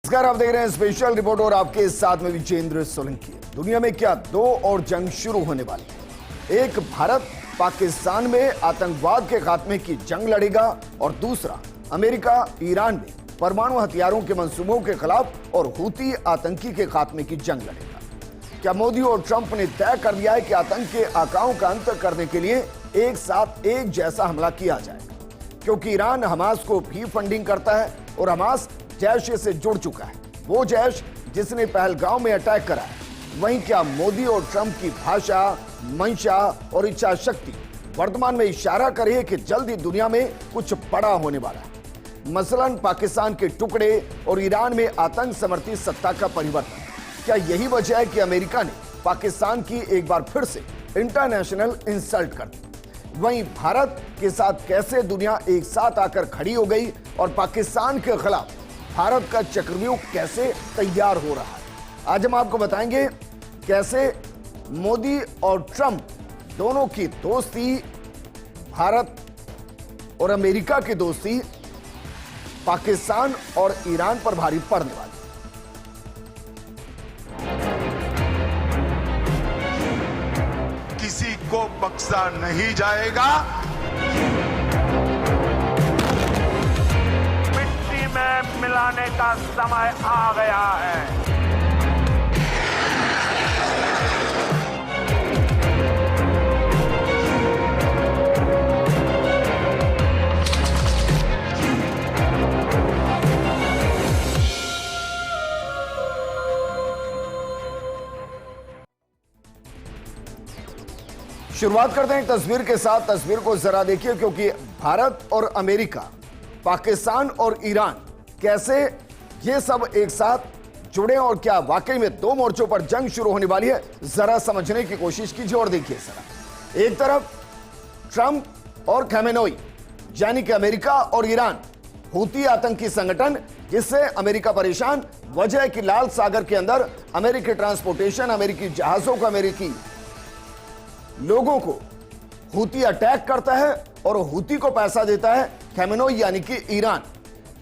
नमस्कार, आप देख रहे हैं स्पेशल रिपोर्ट और आपके साथ में विजेंद्र सोलंकी। दुनिया में क्या दो और जंग शुरू होने वाली है। एक भारत पाकिस्तान में आतंकवाद के खात्मे की जंग लड़ेगा और दूसरा अमेरिका ईरान में परमाणु हथियारों के मंसूबों के खिलाफ और हूती आतंकी के खात्मे की जंग लड़ेगा। क्या मोदी और ट्रंप ने तय कर दिया है कि आतंक के आकाओं का अंत करने के लिए एक साथ एक जैसा हमला किया जाएगा, क्योंकि ईरान हमास को भी फंडिंग करता है और हमास जैश से जुड़ चुका है, वो जैश जिसने पहलगांव में अटैक करा है। वहीं क्या मोदी और ट्रंप की भाषा, मंशा और इच्छा शक्ति वर्तमान में इशारा कर रही है कि जल्द ही दुनिया में कुछ बड़ा होने वाला है, मसलन पाकिस्तान के टुकड़े और ईरान में आतंक समर्थित सत्ता का परिवर्तन। क्या यही वजह है कि अमेरिका ने पाकिस्तान की एक बार फिर से इंटरनेशनल इंसल्ट कर दी। वहीं भारत के साथ कैसे दुनिया एक साथ आकर खड़ी हो गई और पाकिस्तान के खिलाफ भारत का चक्रव्यूह कैसे तैयार हो रहा है। आज हम आपको बताएंगे कैसे मोदी और ट्रंप दोनों की दोस्ती, भारत और अमेरिका की दोस्ती पाकिस्तान और ईरान पर भारी पड़ने वाली। किसी को बख्शा नहीं जाएगा। मिट्टी में मिलाने का समय आ गया है। शुरुआत करते हैं एक तस्वीर के साथ। तस्वीर को जरा देखिए, क्योंकि भारत और अमेरिका, पाकिस्तान और ईरान कैसे ये सब एक साथ जुड़े और क्या वाकई में दो मोर्चों पर जंग शुरू होने वाली है, जरा समझने की कोशिश कीजिए। और देखिए जरा, एक तरफ ट्रंप और खमेनेई यानी कि अमेरिका और ईरान, हूती आतंकी संगठन जिससे अमेरिका परेशान। वजह है कि लाल सागर के अंदर अमेरिकी ट्रांसपोर्टेशन, अमेरिकी जहाजों को, अमेरिकी लोगों को हूती अटैक करता है और हूती को पैसा देता है खमेनेई यानी कि ईरान,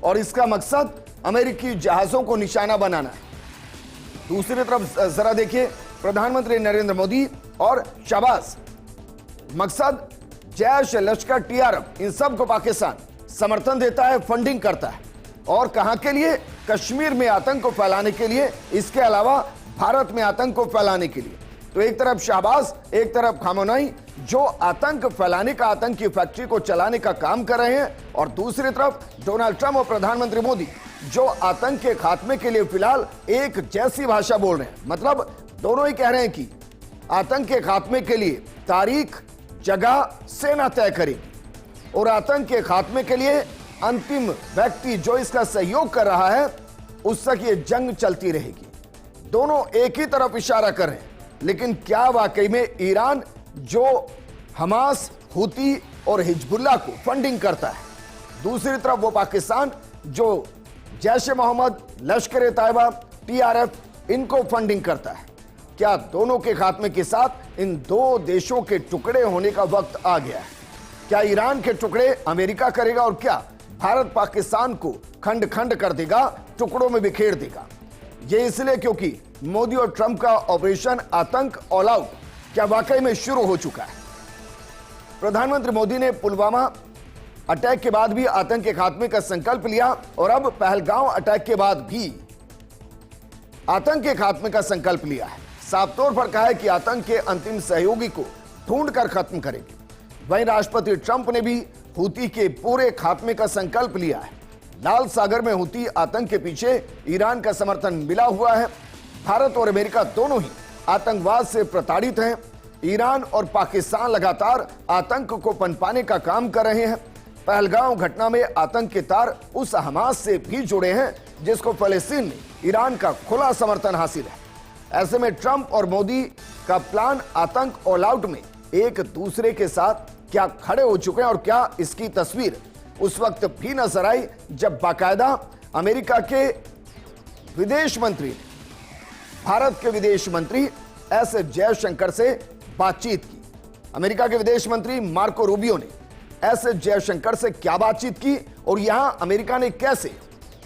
और इसका मकसद अमेरिकी जहाजों को निशाना बनाना है। दूसरी तरफ जरा देखिए, प्रधानमंत्री नरेंद्र मोदी और शहबाज, मकसद जैश, लश्कर, टीआरएफ, इन सब को पाकिस्तान समर्थन देता है, फंडिंग करता है। और कहां के लिए? कश्मीर में आतंक को फैलाने के लिए, इसके अलावा भारत में आतंक को फैलाने के लिए। तो एक तरफ शहबाज, एक तरफ खमेनेई जो आतंक फैलाने का, आतंक की फैक्ट्री को चलाने का काम कर रहे हैं, और दूसरी तरफ डोनाल्ड ट्रंप और प्रधानमंत्री मोदी जो आतंक के खात्मे के लिए फिलहाल एक जैसी भाषा बोल रहे हैं। मतलब दोनों ही कह रहे हैं कि आतंक के खात्मे के लिए तारीख, जगह सेना तय करेगी और आतंक के खात्मे के लिए अंतिम व्यक्ति जो इसका सहयोग कर रहा है उस तक ये जंग चलती रहेगी। दोनों एक ही तरफ इशारा कर रहे हैं, लेकिन क्या वाकई में ईरान जो हमास, हूती और हिजबुल्लाह को फंडिंग करता है, दूसरी तरफ वो पाकिस्तान जो जैश ए मोहम्मद, लश्कर ए तैयबा, टीआरएफ, इनको फंडिंग करता है, क्या दोनों के खात्मे के साथ इन दो देशों के टुकड़े होने का वक्त आ गया है? क्या ईरान के टुकड़े अमेरिका करेगा और क्या भारत पाकिस्तान को खंड खंड कर देगा, टुकड़ों में बिखेर देगा? ये इसलिए क्योंकि मोदी और ट्रंप का ऑपरेशन आतंक ऑल आउट क्या वाकई में शुरू हो चुका है। प्रधानमंत्री मोदी ने पुलवामा अटैक के बाद भी आतंक के खात्मे का संकल्प लिया और अब पहलगांव अटैक के बाद भी आतंक के खात्मे का संकल्प लिया है। साफ तौर पर कहा है कि आतंक के अंतिम सहयोगी को ढूंढकर खत्म करेंगे। वहीं राष्ट्रपति ट्रंप ने भी हूती के पूरे खात्मे का संकल्प लिया है। लाल सागर में हूती आतंक के पीछे ईरान का समर्थन मिला हुआ है। भारत और अमेरिका दोनों ही आतंकवाद से प्रताड़ित हैं। ईरान और पाकिस्तान लगातार आतंक को पनपाने का काम कर रहे हैं। पहलगांव घटना में आतंक के तार उस हमास से भी जुड़े हैं जिसको फलस्तीन में ईरान का खुला समर्थन हासिल है। ऐसे में ट्रंप और मोदी का प्लान आतंक ऑल आउट में एक दूसरे के साथ क्या खड़े हो चुके हैं और क्या इसकी तस्वीर उस वक्त भी नजर आई जब बाकायदा अमेरिका के विदेश मंत्री, भारत के विदेश मंत्री एस जयशंकर से बातचीत की। अमेरिका के विदेश मंत्री मार्को रूबियो ने एस जयशंकर से क्या बातचीत की और यहां अमेरिका ने कैसे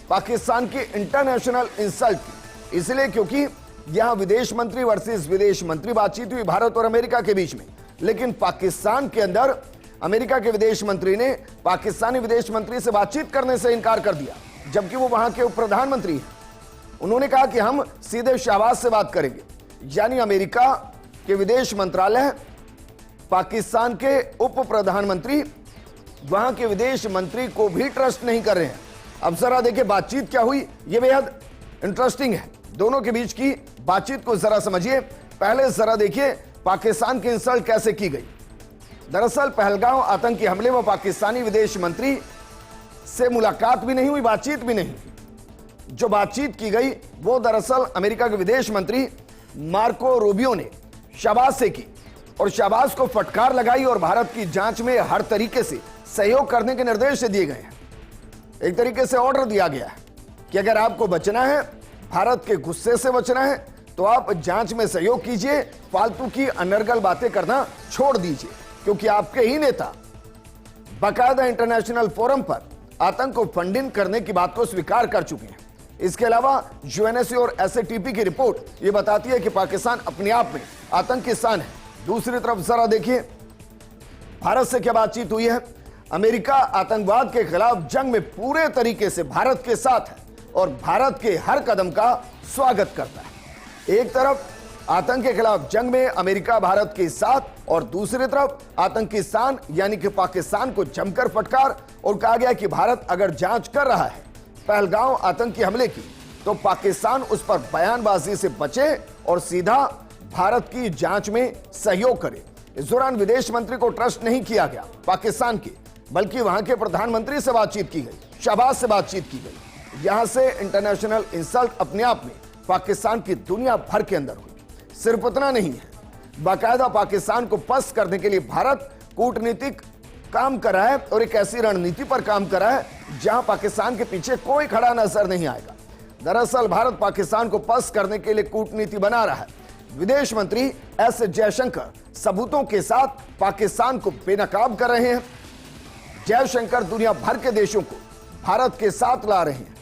पाकिस्तान की इंटरनेशनल इंसल्ट की, इसलिए क्योंकि यहां विदेश मंत्री वर्सेस विदेश मंत्री बातचीत हुई भारत और अमेरिका के बीच में, लेकिन पाकिस्तान के अंदर अमेरिका के विदेश मंत्री ने पाकिस्तानी विदेश मंत्री से बातचीत करने से इनकार कर दिया, जबकि वो वहां के उप प्रधानमंत्री हैं। उन्होंने कहा कि हम सीधे शहबाज से बात करेंगे, यानी अमेरिका के विदेश मंत्रालय पाकिस्तान के उप प्रधानमंत्री वहां के विदेश मंत्री को भी ट्रस्ट नहीं कर रहे हैं। अब जरा देखिए बातचीत क्या हुई, यह बेहद इंटरेस्टिंग है। दोनों के बीच की बातचीत को जरा समझिए। पहले जरा देखिए पाकिस्तान की इंसल्ट कैसे की गई। दरअसल पहलगाम आतंकी हमले में पाकिस्तानी विदेश मंत्री से मुलाकात भी नहीं हुई, बातचीत भी नहीं। जो बातचीत की गई वो दरअसल अमेरिका के विदेश मंत्री मार्को रूबियो ने शहबाज से की और शहबाज को फटकार लगाई और भारत की जांच में हर तरीके से सहयोग करने के निर्देश दिए गए हैं। एक तरीके से ऑर्डर दिया गया है कि अगर आपको बचना है, भारत के गुस्से से बचना है, तो आप जांच में सहयोग कीजिए, फालतू की अनर्गल बातें करना छोड़ दीजिए, क्योंकि आपके ही नेता बाकायदा इंटरनेशनल फोरम पर आतंक को फंडिंग करने की बात को स्वीकार कर चुके हैं। इसके अलावा यूएनएससी और एसएटीपी की रिपोर्ट यह बताती है कि पाकिस्तान अपने आप में आतंकी स्थान है। दूसरी तरफ जरा देखिए भारत से क्या बातचीत हुई है। अमेरिका आतंकवाद के खिलाफ जंग में पूरे तरीके से भारत के साथ है और भारत के हर कदम का स्वागत करता है। एक तरफ आतंक के खिलाफ जंग में अमेरिका भारत के साथ और दूसरी तरफ आतंकिस्तान यानी कि पाकिस्तान को जमकर फटकार, और कहा गया कि भारत अगर जांच कर रहा है पहलगाम आतंकी हमले की, तो पाकिस्तान उस पर बयानबाजी से बचे और सीधा भारत की जांच में सहयोग करे। इस दौरान विदेश मंत्री को ट्रस्ट नहीं किया गया पाकिस्तान के, बल्कि वहां के प्रधानमंत्री से बातचीत की गई, शहबाज से बातचीत की गई। यहां से इंटरनेशनल इंसल्ट अपने आप में पाकिस्तान की दुनिया भर के अंदर हुई। सिर्फ उतना नहीं है, बाकायदा पाकिस्तान को पस्त करने के लिए भारत कूटनीतिक काम कर रहा है और एक ऐसी रणनीति पर काम कर रहा है जहां पाकिस्तान के पीछे कोई खड़ा नजर नहीं आएगा। दरअसल भारत पाकिस्तान को पस्त करने के लिए कूटनीति बना रहा है। विदेश मंत्री एस जयशंकर सबूतों के साथ पाकिस्तान को बेनकाब कर रहे हैं। जयशंकर दुनिया भर के देशों को भारत के साथ ला रहे हैं।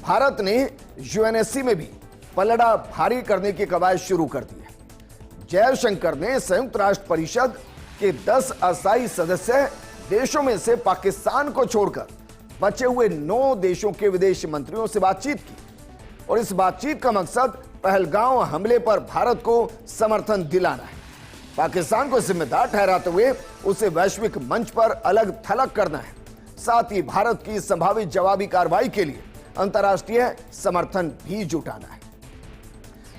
भारत ने यूएनएससी में भी पलड़ा भारी करने की कवायद शुरू कर दी है। जयशंकर ने संयुक्त राष्ट्र परिषद के 10 अस्थायी सदस्य देशों में से पाकिस्तान को छोड़कर बचे हुए 9 देशों के विदेश मंत्रियों से बातचीत की और इस बातचीत का मकसद पहलगाम हमले पर भारत को समर्थन दिलाना है। पाकिस्तान को जिम्मेदार ठहराते हुए उसे वैश्विक मंच पर अलग थलग करना है। साथ ही भारत की संभावित जवाबी कार्रवाई के लिए अंतर्राष्ट्रीय समर्थन भी जुटाना है।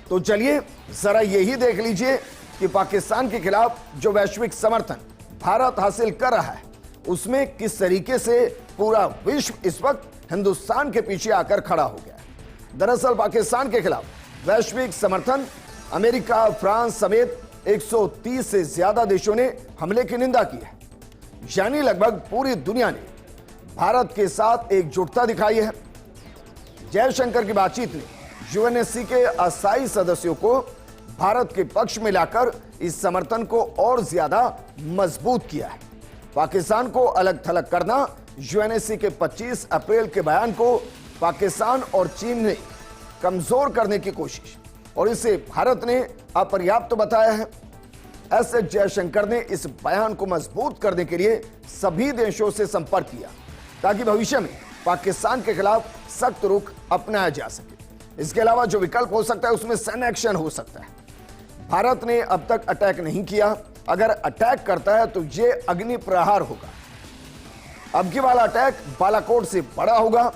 तो चलिए जरा यही देख लीजिए कि पाकिस्तान के खिलाफ जो वैश्विक समर्थन भारत हासिल कर रहा है उसमें किस तरीके से पूरा विश्व इस वक्त हिंदुस्तान के पीछे आकर खड़ा हो गया है। दरअसल पाकिस्तान के खिलाफ वैश्विक समर्थन अमेरिका, फ्रांस समेत 130 से ज्यादा देशों ने हमले की निंदा की है, यानी लगभग पूरी दुनिया ने भारत के साथ एकजुटता दिखाई है। जयशंकर की बातचीत ने यूएनएससी के अस्थायी सदस्यों को भारत के पक्ष में लाकर इस समर्थन को और ज्यादा मजबूत किया है। पाकिस्तान को अलग थलग करना, यूएनएससी के 25 अप्रैल के बयान को पाकिस्तान और चीन ने कमजोर करने की कोशिश और इसे भारत ने अपर्याप्त बताया है। एस जयशंकर ने इस बयान को मजबूत करने के लिए सभी देशों से संपर्क किया ताकि भविष्य में पाकिस्तान के खिलाफ सख्त रुख अपनाया जा सके। इसके अलावा जो विकल्प हो सकता है उसमें सैन्य एक्शन हो सकता है। भारत ने अब तक अटैक नहीं किया, अगर अटैक करता है तो यह अग्नि प्रहार होगा। अब की वाला अटैक बालाकोट से बड़ा होगा।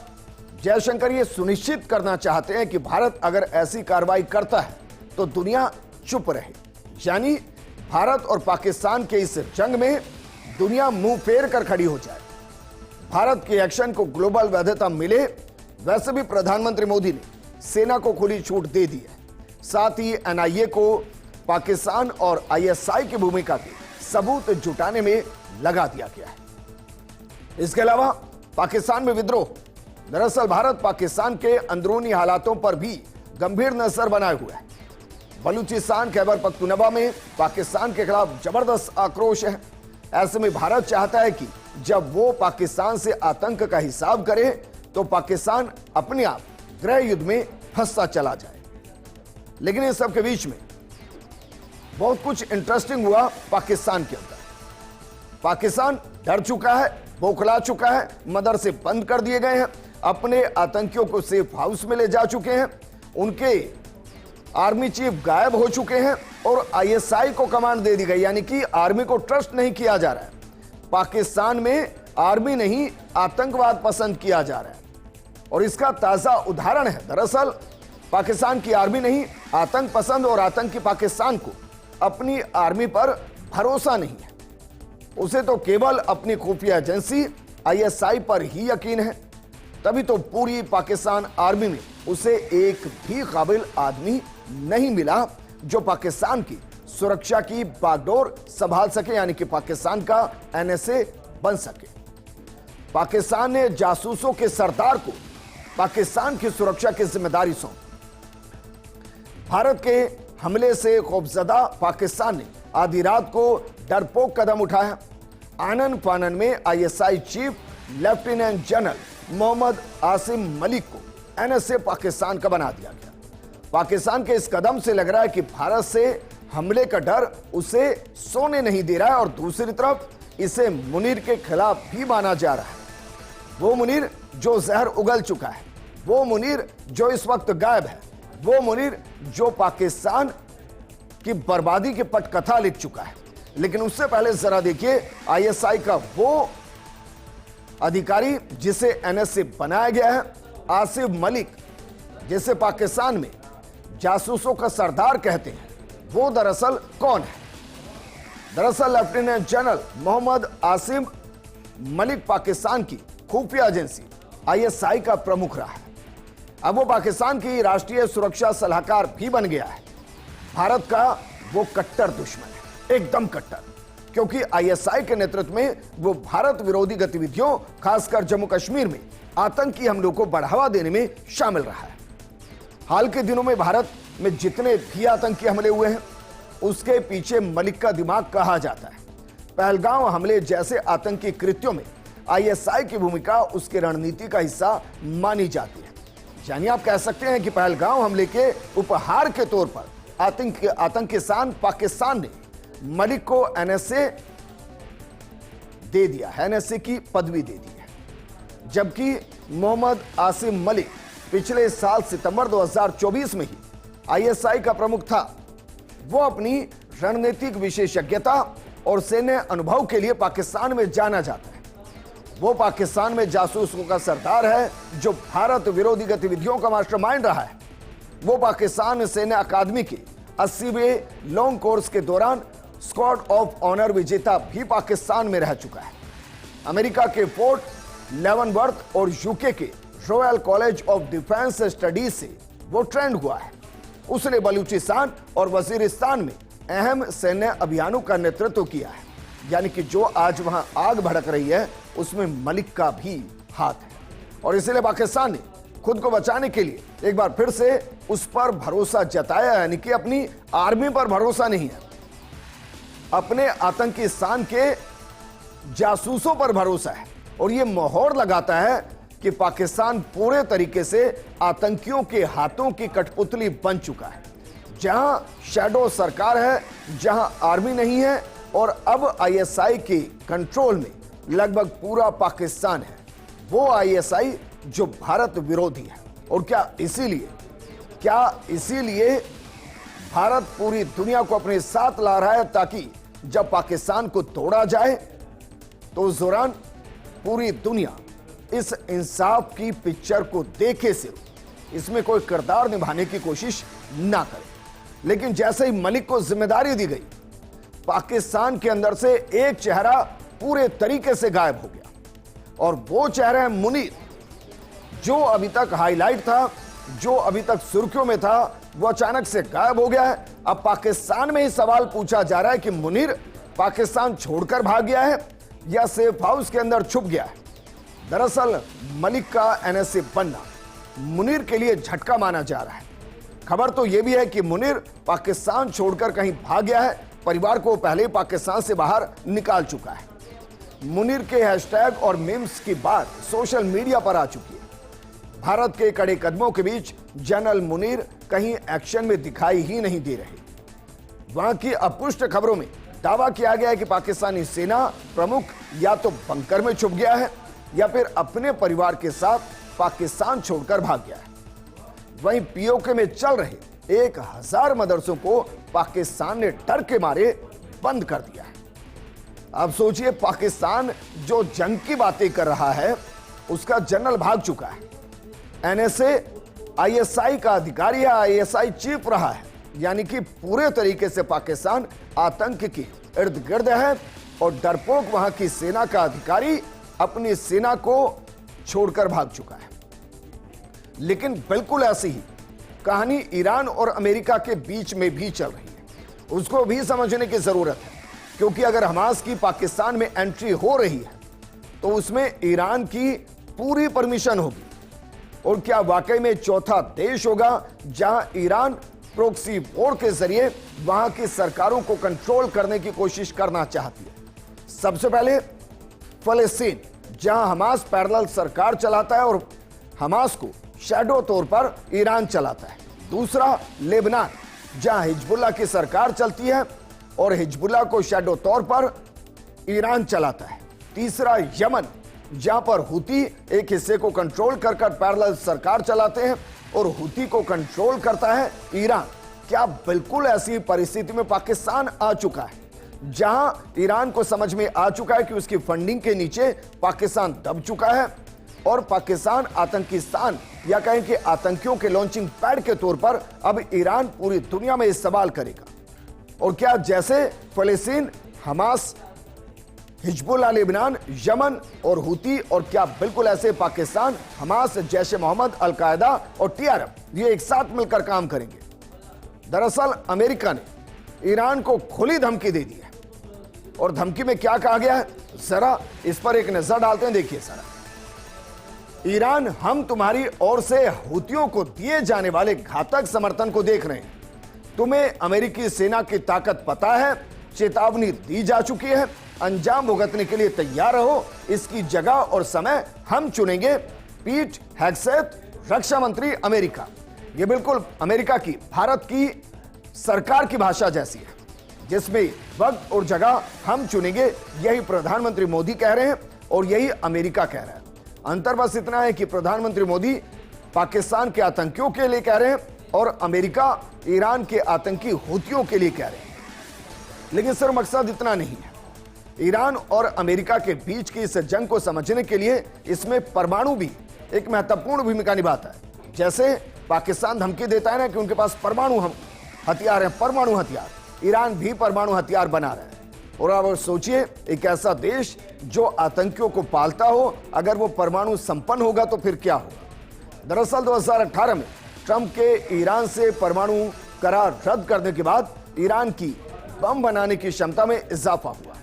जयशंकर ये सुनिश्चित करना चाहते हैं कि भारत अगर ऐसी कार्रवाई करता है तो दुनिया चुप रहे, यानी भारत और पाकिस्तान के इस जंग में दुनिया मुंह फेर कर खड़ी हो जाए। भारत के एक्शन को ग्लोबल वैधता मिले। वैसे भी प्रधानमंत्री मोदी ने सेना को खुली छूट दे दी है। साथ ही एनआईए को पाकिस्तान और आईएसआई की भूमिका के सबूत जुटाने में लगा दिया गया है। इसके अलावा पाकिस्तान में विद्रोह, दरअसल भारत पाकिस्तान के अंदरूनी हालातों पर भी गंभीर नजर बनाए हुए है। बलूचिस्तान, खैबर पख्तूनख्वा में पाकिस्तान के खिलाफ जबरदस्त आक्रोश है। ऐसे में भारत चाहता है कि जब वो पाकिस्तान से आतंक का हिसाब करे तो पाकिस्तान अपने आप गृह युद्ध में फंसता चला जाए। लेकिन इस सब के बीच में बहुत कुछ इंटरेस्टिंग हुआ पाकिस्तान के अंदर। पाकिस्तान डर चुका है, बौखला चुका है, मदरसे बंद कर दिए गए हैं, अपने आतंकियों को सेफ हाउस में ले जा चुके हैं, उनके आर्मी चीफ गायब हो चुके हैं और आईएसआई को कमांड दे दी गई, यानी कि आर्मी को ट्रस्ट नहीं किया जा रहा है। पाकिस्तान में आर्मी नहीं आतंकवाद पसंद किया जा रहा है और इसका ताजा उदाहरण है दरअसल पाकिस्तान की आर्मी नहीं आतंक पसंद और आतंकी पाकिस्तान को अपनी आर्मी पर भरोसा नहीं है। उसे तो केवल अपनी खुफिया एजेंसी आईएसआई पर ही यकीन है। तभी तो पूरी पाकिस्तान आर्मी में उसे एक भी काबिल आदमी नहीं मिला जो पाकिस्तान की सुरक्षा की बागडोर संभाल सके, यानी कि पाकिस्तान का एनएसए बन सके। पाकिस्तान ने जासूसों के सरदार को पाकिस्तान की सुरक्षा की जिम्मेदारी सौंपी। भारत के हमले से खौफजदा पाकिस्तान ने आधी रात को डरपोक कदम उठाया। आनन फानन में ISI chief lieutenant general Mohammad Asim Malik को एनएसए पाकिस्तान का बना दिया गया। पाकिस्तान के इस कदम से लग रहा है कि भारत से हमले का डर उसे सोने नहीं दे रहा है और दूसरी तरफ इसे मुनीर के खिलाफ भी माना जा रहा है। वो मुनीर जो जहर उगल चुका है, वो मुनीर जो इस वक्त गायब है, वो मुनीर जो पाकिस्तान की बर्बादी की पटकथा लिख चुका है। लेकिन उससे पहले जरा देखिए आईएसआई का वो अधिकारी जिसे एनएसए बनाया गया है, आसिफ मलिक, जिसे पाकिस्तान में जासूसों का सरदार कहते हैं, वो दरअसल कौन है? दरअसल लेफ्टिनेंट जनरल मोहम्मद आसिम मलिक पाकिस्तान की खुफिया एजेंसी आईएसआई का प्रमुख रहा है। अब वो पाकिस्तान की राष्ट्रीय सुरक्षा सलाहकार भी बन गया है। भारत का वो कट्टर दुश्मन है, एकदम कट्टर, क्योंकि आईएसआई के नेतृत्व में वो भारत विरोधी गतिविधियों, खासकर जम्मू कश्मीर में आतंकी हमलों को बढ़ावा देने में शामिल रहा है। हाल के दिनों में भारत में जितने भी आतंकी हमले हुए हैं उसके पीछे मलिक का दिमाग कहा जाता है। पहलगांव हमले जैसे आतंकी कृत्यों में आईएसआई की भूमिका उसके रणनीति का हिस्सा मानी जाती है। यानी आप कह सकते हैं कि पहलगांव हमले के उपहार के तौर पर आतंकी शान पाकिस्तान ने मलिक को एनएसए दे दिया है, एनएसए की पदवी दे दी है। जबकि मोहम्मद आसिम मलिक पिछले साल सितंबर 2024 में ही आईएसआई का प्रमुख था। वो अपनी रणनीतिक विशेषज्ञता और सैन्य अनुभव के लिए पाकिस्तान में जाना जाता है। वो पाकिस्तान में जासूसों का सरदार है जो भारत विरोधी गतिविधियों का मास्टरमाइंड रहा है। वो पाकिस्तान सैन्य अकादमी के 80वें लॉन्ग कोर्स के दौरान स्क्वाड ऑफ ऑनर विजेता भी पाकिस्तान में रह चुका है। अमेरिका के फोर्ट लेवनवर्थ और यूके के royal college of defence studies से वो ट्रेंड हुआ है। उसने बलूचिस्तान और वजीरिस्तान में अहम सैन्य अभियानों का नेतृत्व किया है। यानी कि जो आज वहां आग भड़क रही है उसमें मलिक का भी हाथ है और इसलिए पाकिस्तान ने खुद को बचाने के लिए एक बार फिर से उस पर भरोसा जताया, यानी कि अपनी आर्मी पर भरोसा नहीं है, अपने आतंकी स्थान के जासूसों पर भरोसा है और यह मोहर लगाता है कि पाकिस्तान पूरे तरीके से आतंकियों के हाथों की कठपुतली बन चुका है। जहां शैडो सरकार है, जहां आर्मी नहीं है और अब आईएसआई के कंट्रोल में लगभग पूरा पाकिस्तान है। वो आईएसआई जो भारत विरोधी है। और क्या इसीलिए भारत पूरी दुनिया को अपने साथ ला रहा है ताकि जब पाकिस्तान को तोड़ा जाए तो उस दौरान पूरी दुनिया इस इंसाफ की पिक्चर को देखे सिर्फ, इसमें कोई किरदार निभाने की कोशिश ना करे। लेकिन जैसे ही मलिक को जिम्मेदारी दी गई, पाकिस्तान के अंदर से एक चेहरा पूरे तरीके से गायब हो गया और वो चेहरा है मुनीर। जो अभी तक हाईलाइट था, जो अभी तक सुर्खियों में था, वो अचानक से गायब हो गया है। अब पाकिस्तान में ही सवाल पूछा जा रहा है कि मुनीर पाकिस्तान छोड़कर भाग गया है या सेफ हाउस के अंदर छुप गया है। दरअसल मलिक का एनएसए बनना मुनीर के लिए झटका माना जा रहा है। खबर तो यह भी है कि मुनीर पाकिस्तान छोड़कर कहीं भाग गया है, परिवार को पहले ही पाकिस्तान से बाहर निकाल चुका है। मुनीर के हैशटैग और मीम्स की बात सोशल मीडिया पर आ चुकी है। भारत के कड़े कदमों के बीच जनरल मुनीर कहीं एक्शन में दिखाई ही नहीं दे रहे। वहां की अपुष्ट खबरों में दावा किया गया है कि पाकिस्तानी सेना प्रमुख या तो बंकर में छुप गया है या फिर अपने परिवार के साथ पाकिस्तान छोड़कर भाग गया है। वहीं पीओके में चल रहे 1000 मदरसों को पाकिस्तान ने डर के मारे बंद कर दिया है। अब सोचिए, पाकिस्तान जो जंग की बातें कर रहा है उसका जनरल भाग चुका है। एनएसए आईएसआई का अधिकारी है, आईएसआई चीफ रहा है, यानी कि पूरे तरीके से पाकिस्तान आतंक के इर्द गिर्द है और डरपोक वहां की सेना का अधिकारी अपनी सेना को छोड़कर भाग चुका है। लेकिन बिल्कुल ऐसी ही कहानी ईरान और अमेरिका के बीच में भी चल रही है। उसको भी समझने की जरूरत है, क्योंकि अगर हमास की पाकिस्तान में एंट्री हो रही है तो उसमें ईरान की पूरी परमिशन होगी। और क्या वाकई में चौथा देश होगा जहां ईरान प्रोक्सी वॉर के जरिए वहां की सरकारों को कंट्रोल करने की कोशिश करना चाहती है। सबसे पहले फलस्तीन, जहां हमास पैरेलल सरकार चलाता है और हमास को शैडो तौर पर ईरान चलाता है। दूसरा लेबनान, जहां हिजबुल्लाह की सरकार चलती है और हिजबुल्लाह को शैडो तौर पर ईरान चलाता है। तीसरा यमन, जहां पर हुती एक हिस्से को कंट्रोल कर पैरेलल सरकार चलाते हैं और हुती को कंट्रोल करता है ईरान। क्या बिल्कुल ऐसी परिस्थिति में पाकिस्तान आ चुका है, जहां ईरान को समझ में आ चुका है कि उसकी फंडिंग के नीचे पाकिस्तान दब चुका है और पाकिस्तान आतंकिस्तान या कहें कि आतंकियों के लॉन्चिंग पैड के तौर पर अब ईरान पूरी दुनिया में इस्तेमाल करेगा। और क्या जैसे फलस्तीन, हमास, हिजबुल्लाह लेबनान, यमन और हुती, और क्या बिल्कुल ऐसे पाकिस्तान, हमास, जैश-ए मोहम्मद, अल-कायदा और टीआरएफ ये एक साथ मिलकर काम करेंगे। दरअसल अमेरिका ने ईरान को खुली धमकी दे दी है और धमकी में क्या कहा गया है, जरा इस पर एक नजर डालते हैं। देखिए जरा, ईरान, हम तुम्हारी ओर से हुतियों को दिए जाने वाले घातक समर्थन को देख रहे हैं। तुम्हें अमेरिकी सेना की ताकत पता है, चेतावनी दी जा चुकी है, अंजाम भुगतने के लिए तैयार रहो। इसकी जगह और समय हम चुनेंगे। पीट हेगसेथ, रक्षा मंत्री अमेरिका। यह बिल्कुल अमेरिका की, भारत की सरकार की भाषा जैसी है, जिसमें वक्त और जगह हम चुनेंगे। यही प्रधानमंत्री मोदी कह रहे हैं और यही अमेरिका कह रहा है। अंतर बस इतना है कि प्रधानमंत्री मोदी पाकिस्तान के आतंकियों के लिए कह रहे हैं और अमेरिका ईरान के आतंकी हुतियों के लिए कह रहे हैं। लेकिन सिर्फ मकसद इतना नहीं है। ईरान और अमेरिका के बीच की इस जंग को समझने के लिए इसमें परमाणु भी एक महत्वपूर्ण भूमिका निभाता है। जैसे पाकिस्तान धमकी देता है ना कि उनके पास परमाणु हथियार है, परमाणु हथियार, ईरान भी परमाणु हथियार बना रहा है। और अब सोचिए, एक ऐसा देश जो आतंकियों को पालता हो, अगर वो परमाणु संपन्न होगा तो फिर क्या होगा। दरअसल 2018 में ट्रंप के ईरान से परमाणु करार रद्द करने के बाद ईरान की बम बनाने की क्षमता में इजाफा हुआ।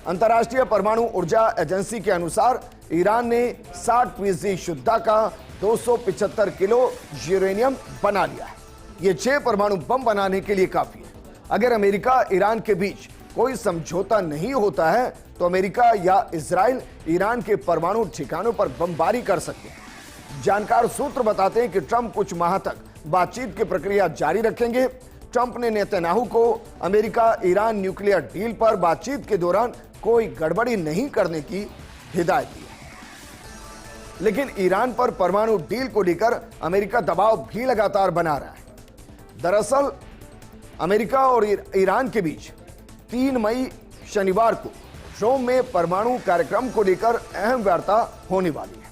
अंतर्राष्ट्रीय परमाणु ऊर्जा एजेंसी के अनुसार ईरान ने 60% शुद्धता का 275 किलो यूरेनियम बना लिया है। ये 6 परमाणु बम बनाने के लिए काफी है। अगर अमेरिका ईरान के बीच कोई समझौता नहीं होता है तो अमेरिका या इजराइल ईरान के परमाणु ठिकानों पर बमबारी कर सकते हैं। जानकार सूत्र बताते हैं कि ट्रंप कुछ माह तक बातचीत की प्रक्रिया जारी रखेंगे। ट्रंप ने नेतन्याहू को अमेरिका ईरान न्यूक्लियर डील पर बातचीत के दौरान कोई गड़बड़ी नहीं करने की हिदायत दी है। लेकिन ईरान पर परमाणु डील को लेकर अमेरिका दबाव भी लगातार बना रहा है। दरअसल अमेरिका और ईरान के बीच 3 मई शनिवार को रोम में परमाणु कार्यक्रम को लेकर अहम वार्ता होने वाली है।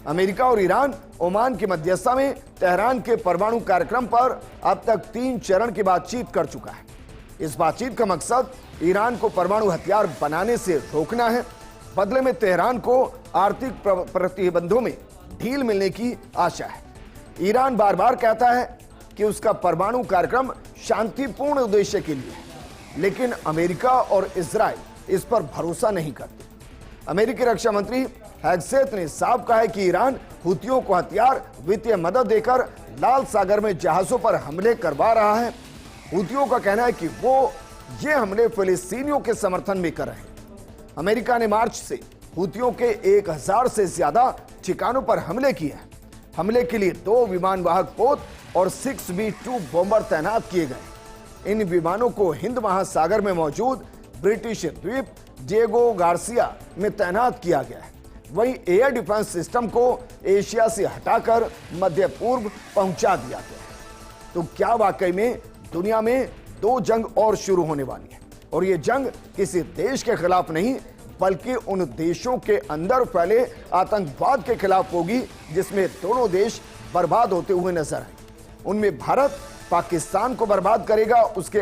अमेरिका और ईरान ओमान की मध्यस्थता में तेहरान के परमाणु कार्यक्रम पर अब तक 3 चरण की बातचीत कर चुका है। इस बातचीत का मकसद ईरान को परमाणु हथियार बनाने से रोकना है। बदले में तेहरान को आर्थिक प्रतिबंधों में ढील मिलने की आशा है। ईरान बार बार कहता है कि उसका परमाणु कार्यक्रम शांतिपूर्ण उद्देश्य के लिए है, लेकिन अमेरिका और इजराइल इस पर भरोसा नहीं करते। अमेरिकी रक्षा मंत्री हेगसेथ ने साफ कहा है कि ईरान हुतियों को हथियार, वित्तीय मदद देकर लाल सागर में जहाजों पर हमले करवा रहा है। हुतियों का कहना है कि वो ये हमले फिलिस्तीनियों के समर्थन में कर रहे हैं। अमेरिका ने मार्च से हुतियों के 1000 से ज्यादा ठिकानों पर हमले किए हैं। हमले के लिए 2 विमान वाहक पोत और 6B-2 बॉम्बर तैनात किए गए। इन विमानों को हिंद महासागर में मौजूद ब्रिटिश द्वीप डिएगो गार्सिया में तैनात किया गया है। वहीं एयर डिफेंस सिस्टम को एशिया से हटाकर मध्य पूर्व पहुंचा दिया गया है। तो क्या वाकई में दुनिया में 2 जंग और शुरू होने वाली है, और ये जंग किसी देश के खिलाफ नहीं बल्कि उन देशों के अंदर फैले आतंकवाद के खिलाफ होगी जिसमें दोनों देश बर्बाद होते हुए नजर आए। उनमें भारत पाकिस्तान को बर्बाद करेगा उसके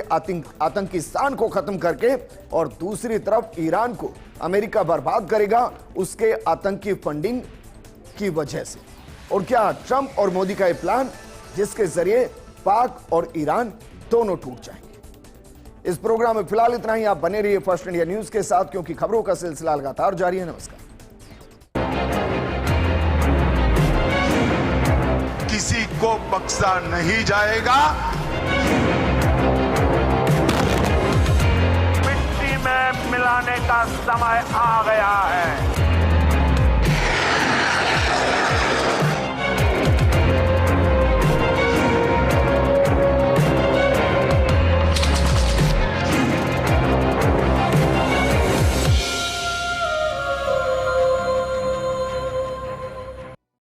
आतंकिस्तान को खत्म करके, और दूसरी तरफ ईरान को अमेरिका बर्बाद करेगा उसके आतंकी फंडिंग की वजह से। और क्या ट्रंप और मोदी का यह प्लान जिसके जरिए पाक और ईरान दोनों टूट जाएंगे। इस प्रोग्राम में फिलहाल इतना ही। आप बने रहिए फर्स्ट इंडिया न्यूज के साथ, क्योंकि खबरों का सिलसिला लगातार जारी है। नमस्कार। किसी को बख्शा नहीं जाएगा। मिट्टी में मिलाने का समय आ गया है।